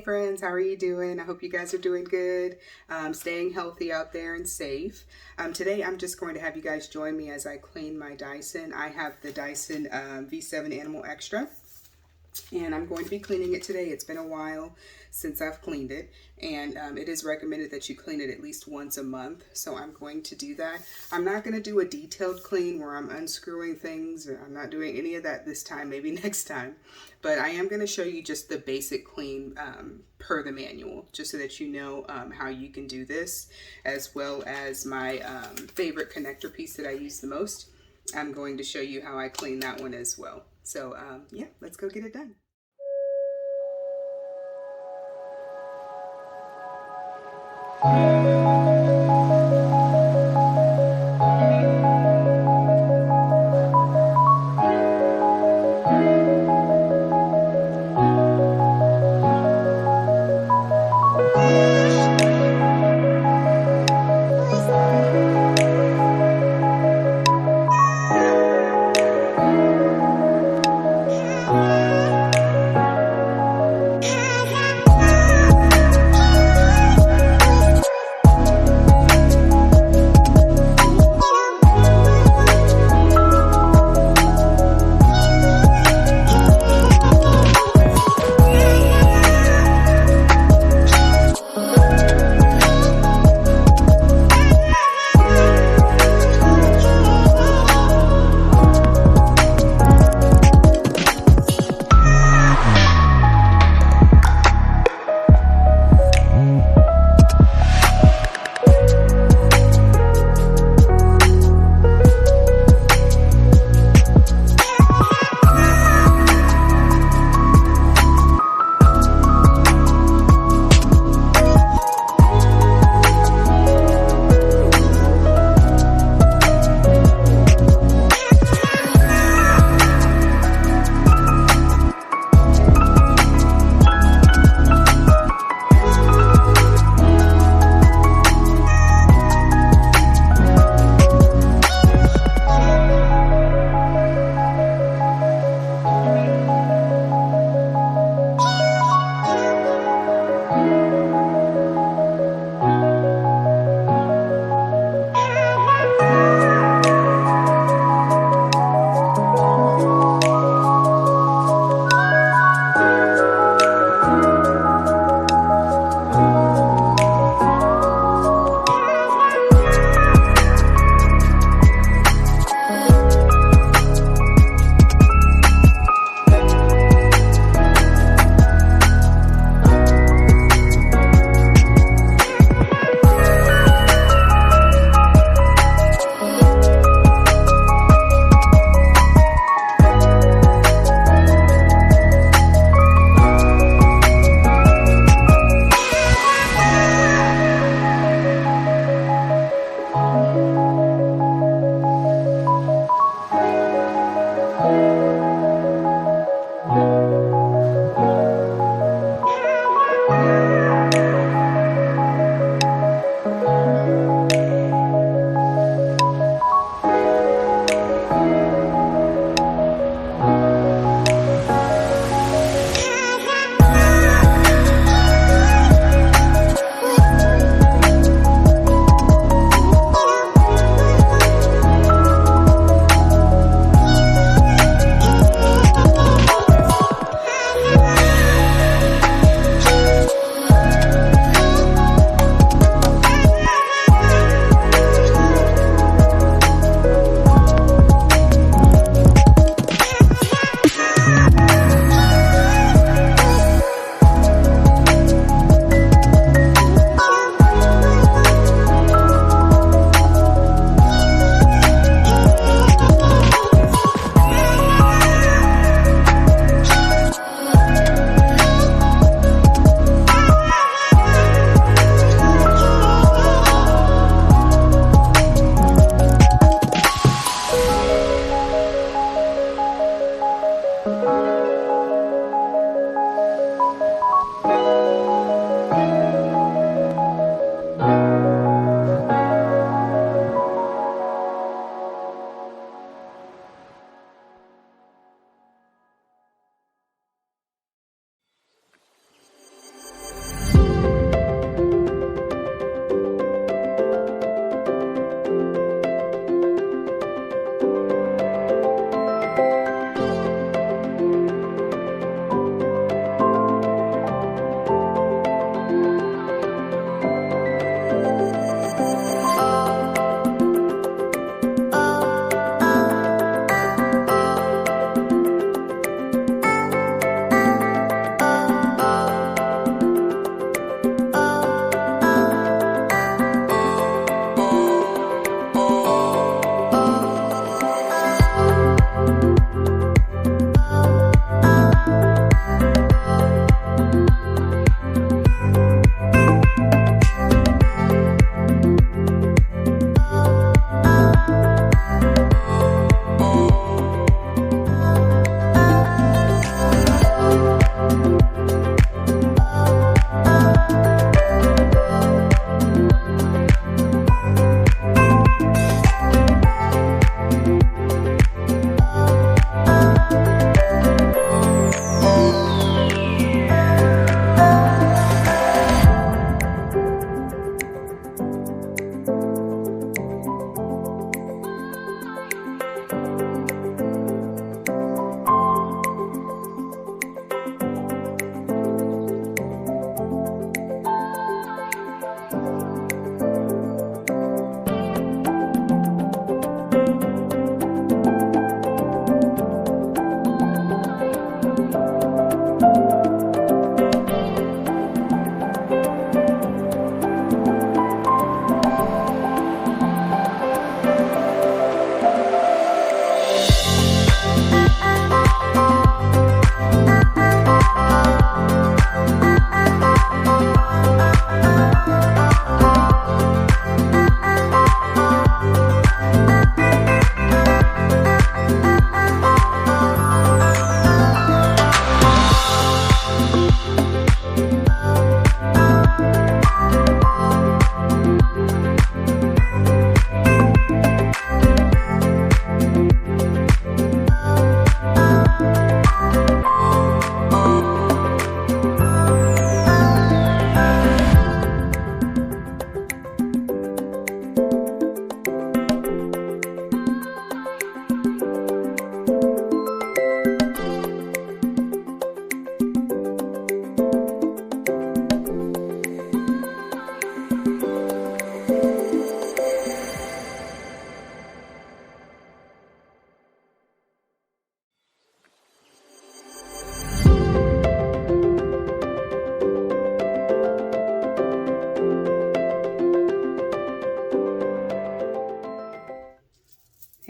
friends, how are you doing? I hope you guys are doing good, staying healthy out there and safe. Today I'm just going to have you guys join me as I clean my Dyson. I have the Dyson V7 Animal Extra, and I'm going to be cleaning it today. It's been a while since I've cleaned it, and it is recommended that you clean it at least once a month, so I'm going to do that. I'm not going to do a detailed clean where I'm unscrewing things. I'm not doing any of that this time, maybe next time, but I am going to show you just the basic clean per the manual, just so that you know how you can do this, as well as my favorite connector piece that I use the most. I'm going to show you how I clean that one as well. So yeah, let's go get it done.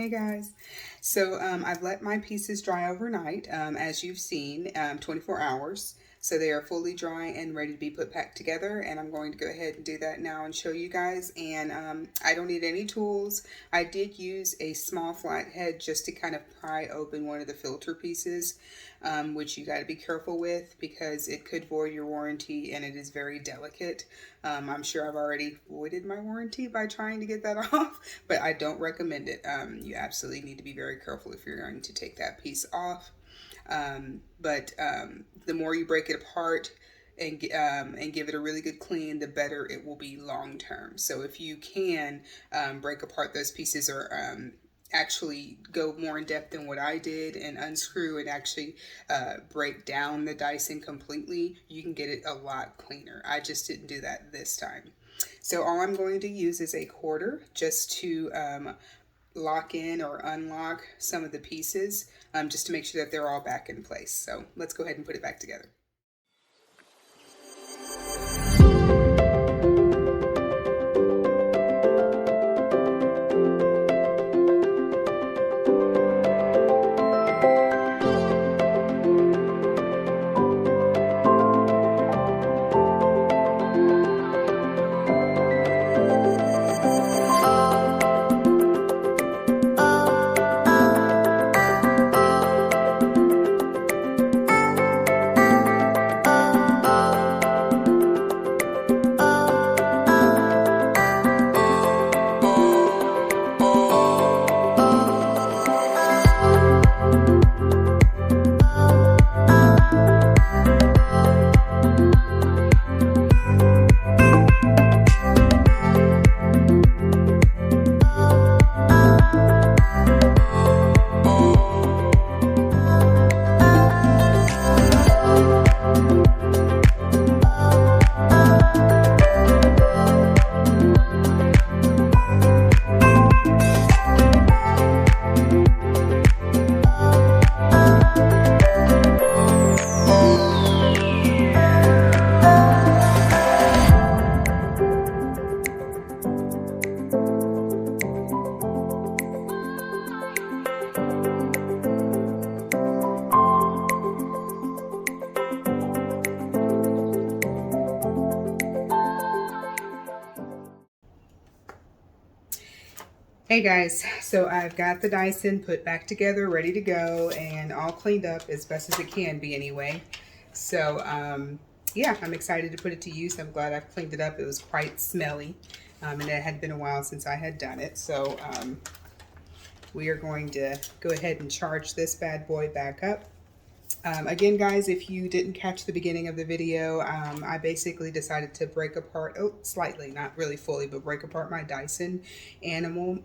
Hey guys, so I've let my pieces dry overnight, as you've seen, 24 hours. So they are fully dry and ready to be put back together, and I'm going to go ahead and do that now and show you guys. And I don't need any tools. I did use a small flathead just to kind of pry open one of the filter pieces, which you got to be careful with because it could void your warranty and it is very delicate. I'm sure I've already voided my warranty by trying to get that off, but I don't recommend it. You absolutely need to be very careful if you're going to take that piece off. The more you break it apart and give it a really good clean, the better it will be long term. So if you can break apart those pieces or actually go more in depth than what I did and unscrew and actually break down the Dyson completely, you can get it a lot cleaner. I just didn't do that this time. So all I'm going to use is a quarter just to lock in or unlock some of the pieces, just to make sure that they're all back in place. So let's go ahead and put it back together. Hey guys, so I've got the Dyson put back together, ready to go, and all cleaned up as best as it can be anyway. So yeah, I'm excited to put it to use. I'm glad I've cleaned it up. It was quite smelly, and it had been a while since I had done it. So we are going to go ahead and charge this bad boy back up. Again, guys, if you didn't catch the beginning of the video, I basically decided to break apart, slightly, not really fully, but break apart my Dyson Animal.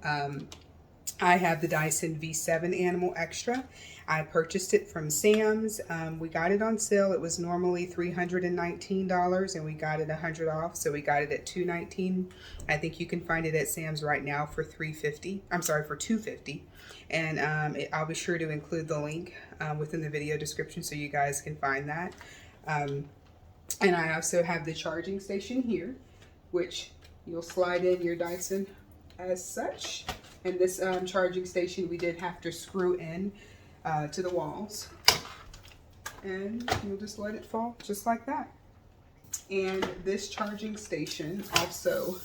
I have the Dyson V7 Animal Extra. I purchased it from Sam's. We got it on sale. It was normally $319 and we got it $100 off, so we got it at $219. I think you can find it at Sam's right now for $350. I'm sorry, for $250. And I'll be sure to include the link within the video description so you guys can find that. And I also have the charging station here, which you'll slide in your Dyson as such. And this charging station we did have to screw in to the walls. And you'll just let it fall just like that. And this charging station also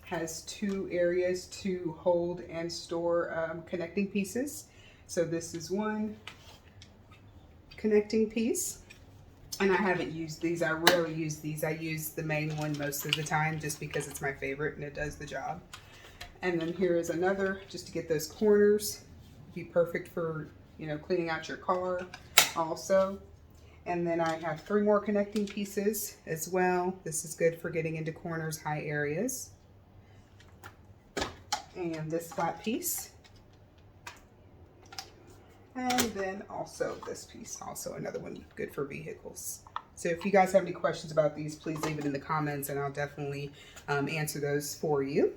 has two areas to hold and store connecting pieces. So this is one connecting piece. And I haven't used these. I rarely use these. I use the main one most of the time just because it's my favorite and it does the job. And then here is another just to get those corners. Be perfect for, you know, cleaning out your car also. And then I have 3 more connecting pieces as well. This is good for getting into corners, high areas. And this flat piece. And then also this piece, also another one good for vehicles. So if you guys have any questions about these, please leave it in the comments and I'll definitely answer those for you.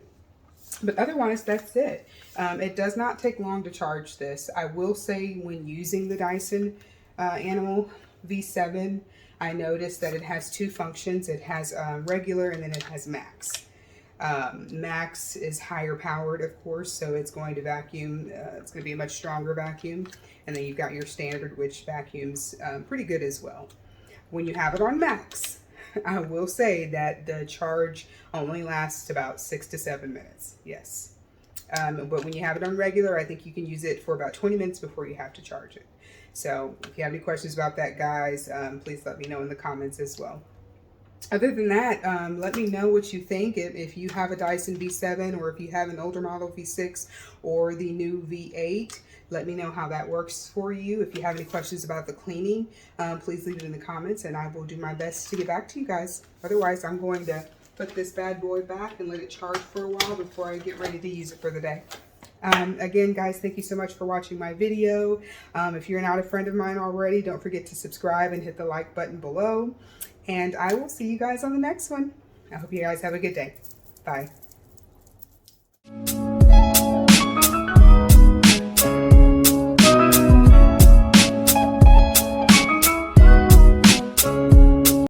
But otherwise, that's it. It does not take long to charge this. I will say when using the Dyson Animal V7, I noticed that it has 2 functions. It has regular and then it has max. Max is higher powered, of course, so it's going to vacuum. It's going to be a much stronger vacuum. And then you've got your standard, which vacuums pretty good as well. When you have it on max, I will say that the charge only lasts about 6 to 7 minutes. Yes. But when you have it on regular, I think you can use it for about 20 minutes before you have to charge it. So if you have any questions about that, guys, please let me know in the comments as well. Other than that, let me know what you think. If you have a Dyson V7 or if you have an older model V6 or the new V8, let me know how that works for you. If you have any questions about the cleaning, please leave it in the comments and I will do my best to get back to you guys. Otherwise, I'm going to put this bad boy back and let it charge for a while before I get ready to use it for the day. Again, guys, thank you so much for watching my video. If you're not a friend of mine already, don't forget to subscribe and hit the like button below. And I will see you guys on the next one. I hope you guys have a good day. Bye.